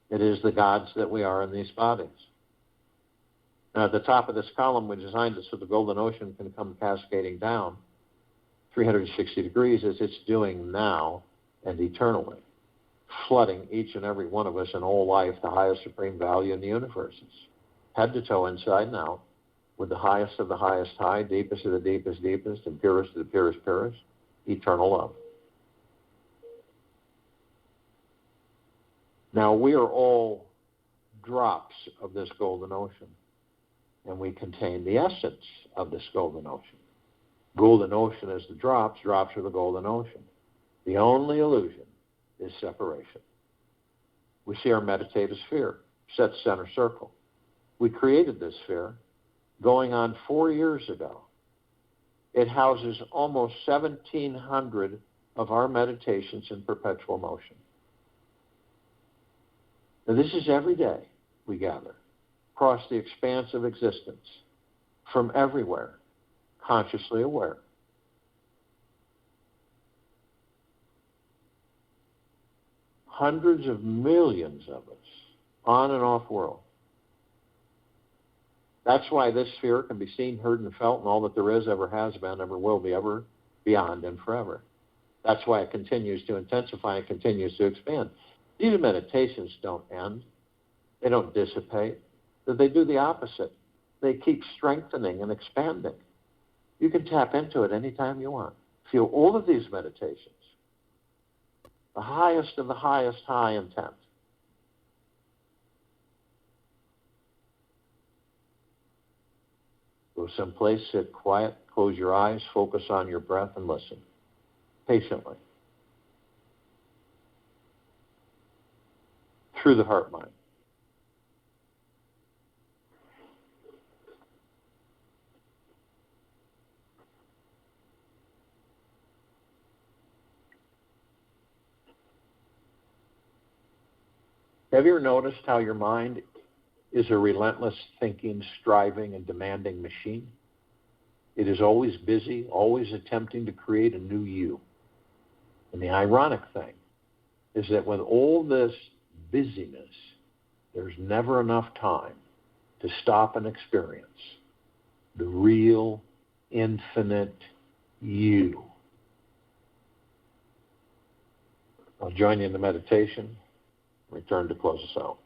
Speaker 1: It is the gods that we are in these bodies. Now, at the top of this column, we designed it so the golden ocean can come cascading down 360 degrees, as it's doing now and eternally, flooding each and every one of us in all life, the highest supreme value in the universe. It's head to toe, inside and out, with the highest of the highest high, deepest of the deepest deepest, and purest of the purest purest, eternal love. Now, we are all drops of this golden ocean, and we contain the essence of this golden ocean. Golden ocean is the drops, drops are the golden ocean. The only illusion is separation. We see our meditative sphere, set center circle. We created this sphere going on 4 years ago. It houses almost 1,700 of our meditations in perpetual motion. Now, this is every day we gather across the expanse of existence from everywhere, consciously aware. Hundreds of millions of us, on and off world. That's why this sphere can be seen, heard, and felt, and all that there is, ever has been, ever will be, ever, beyond, and forever. That's why it continues to intensify and continues to expand. These meditations don't end. They don't dissipate. They do the opposite. They keep strengthening and expanding. You can tap into it anytime you want. Feel all of these meditations. The highest of the highest high intent. Go someplace, sit quiet, close your eyes, focus on your breath, and listen patiently. Through the heart-mind. Have you ever noticed how your mind is a relentless thinking, striving, and demanding machine? It is always busy, always attempting to create a new you. And the ironic thing is that with all this busyness, there's never enough time to stop and experience the real, infinite you. I'll join you in the meditation. Return to close us out.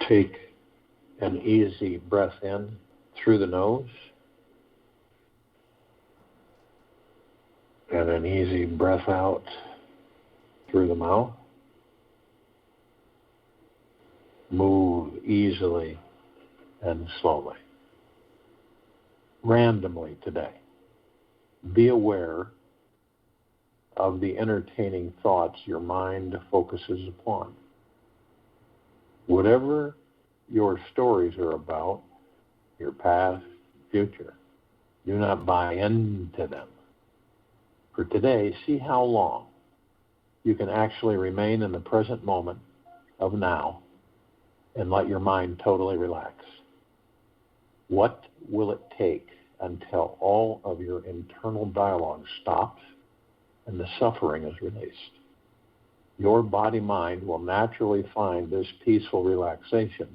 Speaker 1: Take an easy breath in through the nose and an easy breath out through the mouth. Move easily and slowly. Randomly today. Be aware of the entertaining thoughts your mind focuses upon. Whatever your stories are about, your past, future, do not buy into them. For today, see how long you can actually remain in the present moment of now and let your mind totally relax. What will it take until all of your internal dialogue stops and the suffering is released? Your body-mind will naturally find this peaceful relaxation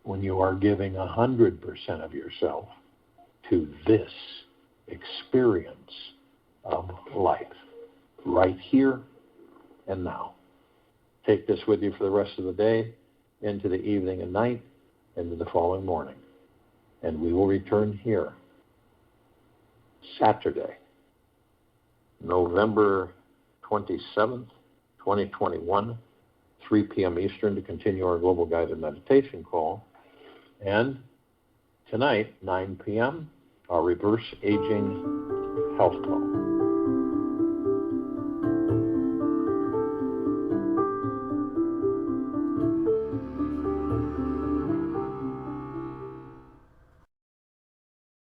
Speaker 1: when you are giving 100% of yourself to this experience of life, right here and now. Take this with you for the rest of the day, into the evening and night, into the following morning. And we will return here Saturday, November 27th, 2021, 3 p.m. Eastern, to continue our Global Guided Meditation call. And tonight, 9 p.m., our Reverse Aging Health Call.